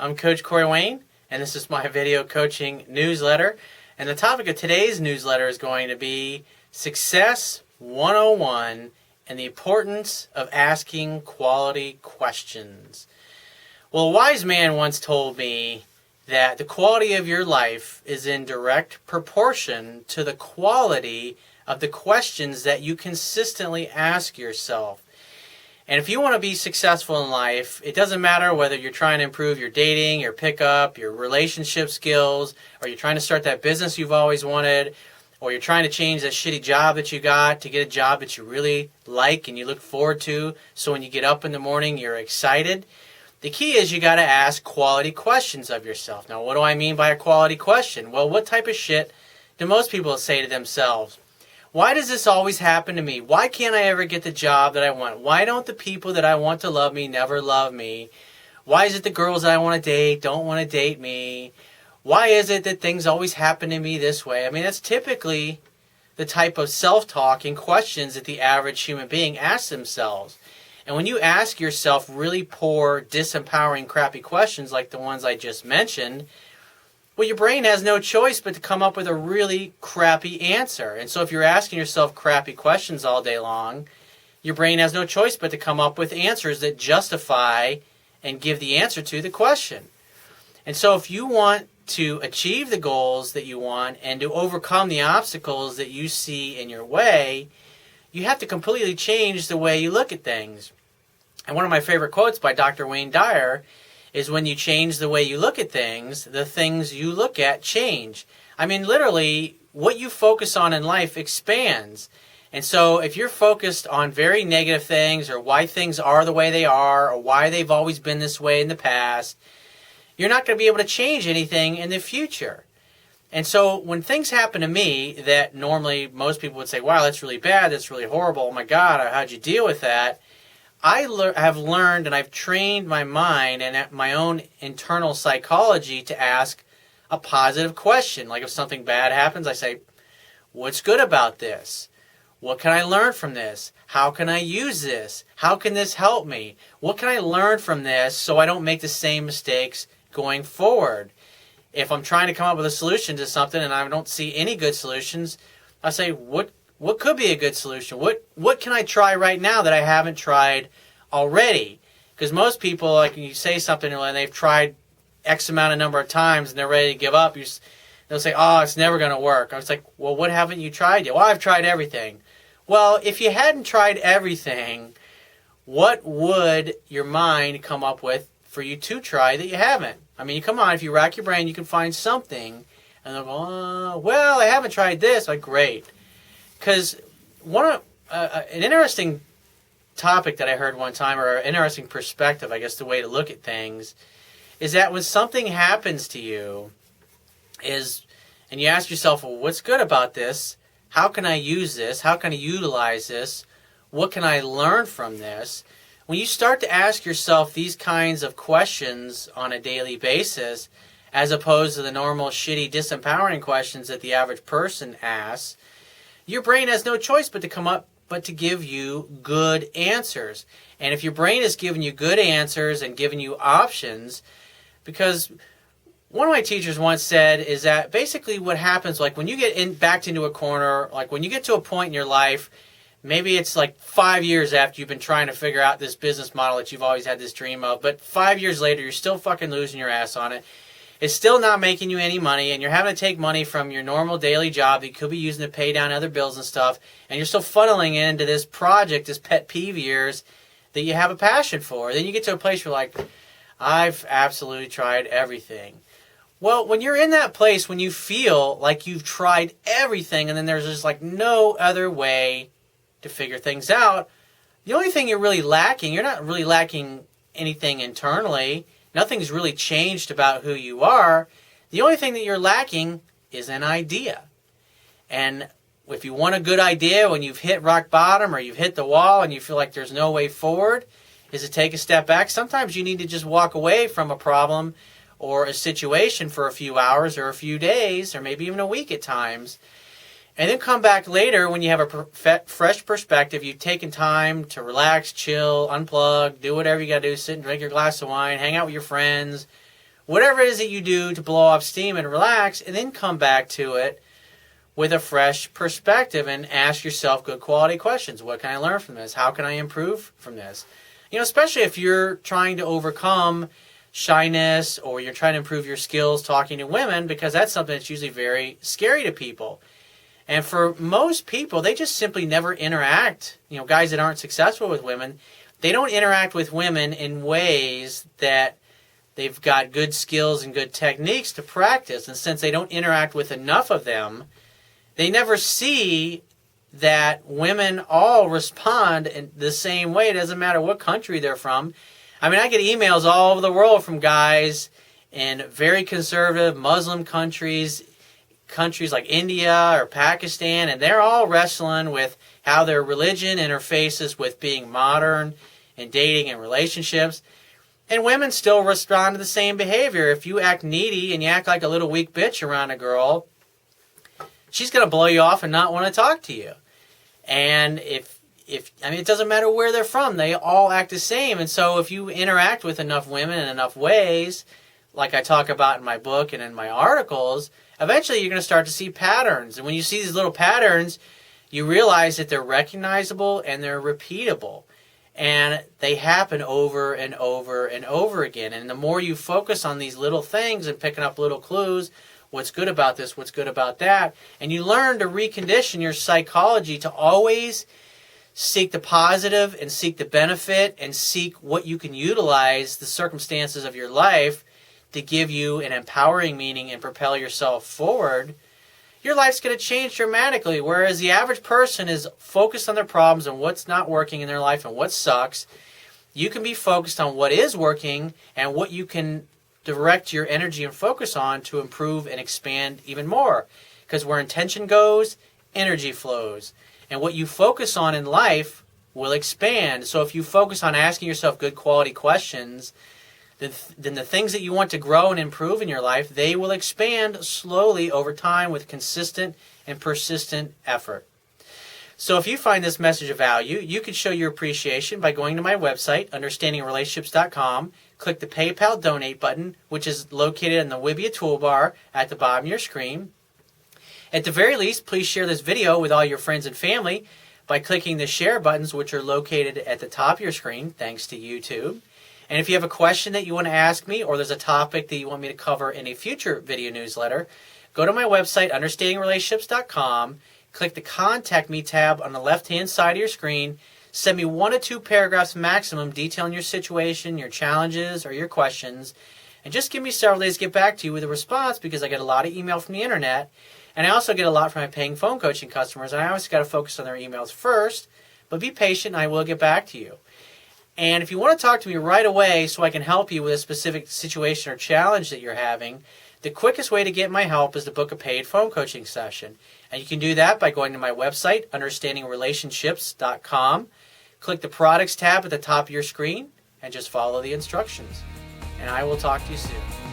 I'm Coach Corey Wayne, and this is my video coaching newsletter. And the topic of today's newsletter is going to be Success 101 and the importance of asking quality questions. Well, a wise man once told me that the quality of your life is in direct proportion to the quality of the questions that you consistently ask yourself. And if you want to be successful in life, it doesn't matter whether you're trying to improve your dating, your pickup, your relationship skills, or you're trying to start that business you've always wanted, or you're trying to change that shitty job that you got to get a job that you really like and you look forward to, so when you get up in the morning, you're excited. The key is you got to ask quality questions of yourself. Now, what do I mean by a quality question? Well, what type of shit do most people say to themselves? Why does this always happen to me? Why can't I ever get the job that I want? Why don't the people that I want to love me never love me? Why is it the girls that I want to date don't want to date me? Why is it that things always happen to me this way? I mean, that's typically the type of self-talk and questions that the average human being asks themselves. And when you ask yourself really poor, disempowering, crappy questions like the ones I just mentioned, well, your brain has no choice but to come up with a really crappy answer. And so if you're asking yourself crappy questions all day long, your brain has no choice but to come up with answers that justify and give the answer to the question. And so if you want to achieve the goals that you want and to overcome the obstacles that you see in your way, you have to completely change the way you look at things. And one of my favorite quotes by Dr. Wayne Dyer is, when you change the way you look at things, the things you look at change. I mean, literally, what you focus on in life expands. And so if you're focused on very negative things, or why things are the way they are, or why they've always been this way in the past, you're not going to be able to change anything in the future. And so when things happen to me that normally most people would say, wow, that's really bad, that's really horrible, oh my God, how'd you deal with that? I have learned and I've trained my mind and my own internal psychology to ask a positive question. Like if something bad happens, I say, what's good about this? What can I learn from this? How can I use this? How can this help me? What can I learn from this so I don't make the same mistakes going forward? If I'm trying to come up with a solution to something and I don't see any good solutions, I say, what could be a good solution? What can I try right now that I haven't tried already? Because most people, like, you say something and they've tried X amount of number of times and they're ready to give up, they'll say, oh, it's never going to work. I was like, well, what haven't you tried yet? Well, I've tried everything. Well, if you hadn't tried everything, what would your mind come up with for you to try that you haven't? I mean, come on, if you rack your brain, you can find something. And they'll go, well, I haven't tried this. Like, great. Because an interesting topic that I heard one time, or an interesting perspective, I guess the way to look at things, is that when something happens to you, and you ask yourself, well, what's good about this? How can I use this? How can I utilize this? What can I learn from this? When you start to ask yourself these kinds of questions on a daily basis, as opposed to the normal shitty, disempowering questions that the average person asks, your brain has no choice but to give you good answers. And if your brain is giving you good answers and giving you options, because one of my teachers once said is that basically what happens, like when you get backed into a corner, like when you get to a point in your life, maybe it's like 5 years after you've been trying to figure out this business model that you've always had this dream of, but 5 years later, you're still fucking losing your ass on it. It's still not making you any money, and you're having to take money from your normal daily job that you could be using to pay down other bills and stuff, and you're still funneling it into this project, this pet peeve of yours that you have a passion for. Then you get to a place where you're like, I've absolutely tried everything. Well, when you're in that place, when you feel like you've tried everything, and then there's just like no other way to figure things out, the only thing you're really lacking, you're not really lacking anything internally. Nothing's really changed about who you are. The only thing that you're lacking is an idea. And if you want a good idea when you've hit rock bottom or you've hit the wall and you feel like there's no way forward, is to take a step back. Sometimes you need to just walk away from a problem or a situation for a few hours or a few days or maybe even a week at times. And then come back later when you have a fresh perspective. You've taken time to relax, chill, unplug, do whatever you got to do. Sit and drink your glass of wine, hang out with your friends, whatever it is that you do to blow off steam and relax, and then come back to it with a fresh perspective and ask yourself good quality questions. What can I learn from this? How can I improve from this? Especially if you're trying to overcome shyness or you're trying to improve your skills talking to women, because that's something that's usually very scary to people. And for most people, they just simply never interact. Guys that aren't successful with women, they don't interact with women in ways that they've got good skills and good techniques to practice. And since they don't interact with enough of them, they never see that women all respond in the same way. It doesn't matter what country they're from. I get emails all over the world from guys in very conservative Muslim countries like India or Pakistan, and they're all wrestling with how their religion interfaces with being modern and dating and relationships. And women still respond to the same behavior. If you act needy and you act like a little weak bitch around a girl, she's going to blow you off and not want to talk to you. And it doesn't matter where they're from. They all act the same. And so if you interact with enough women in enough ways, like I talk about in my book and in my articles, eventually you're going to start to see patterns. And when you see these little patterns, you realize that they're recognizable and they're repeatable. And they happen over and over and over again. And the more you focus on these little things and picking up little clues, what's good about this, what's good about that, and you learn to recondition your psychology to always seek the positive and seek the benefit and seek what you can utilize the circumstances of your life to give you an empowering meaning and propel yourself forward, your life's going to change dramatically. Whereas the average person is focused on their problems and what's not working in their life and what sucks, you can be focused on what is working and what you can direct your energy and focus on to improve and expand even more. Because where intention goes, energy flows. And what you focus on in life will expand. So if you focus on asking yourself good quality questions, then the things that you want to grow and improve in your life, they will expand slowly over time with consistent and persistent effort. So if you find this message of value, you can show your appreciation by going to my website, understandingrelationships.com. Click the PayPal donate button, which is located in the Wibbia toolbar at the bottom of your screen. At the very least, please share this video with all your friends and family by clicking the share buttons, which are located at the top of your screen, thanks to YouTube. And if you have a question that you want to ask me, or there's a topic that you want me to cover in a future video newsletter, go to my website, understandingrelationships.com, click the Contact Me tab on the left-hand side of your screen, send me 1 to 2 paragraphs maximum detailing your situation, your challenges, or your questions, and just give me several days to get back to you with a response, because I get a lot of email from the internet, and I also get a lot from my paying phone coaching customers, and I always got to focus on their emails first, but be patient and I will get back to you. And if you want to talk to me right away so I can help you with a specific situation or challenge that you're having, the quickest way to get my help is to book a paid phone coaching session. And you can do that by going to my website, understandingrelationships.com. Click the Products tab at the top of your screen and just follow the instructions. And I will talk to you soon.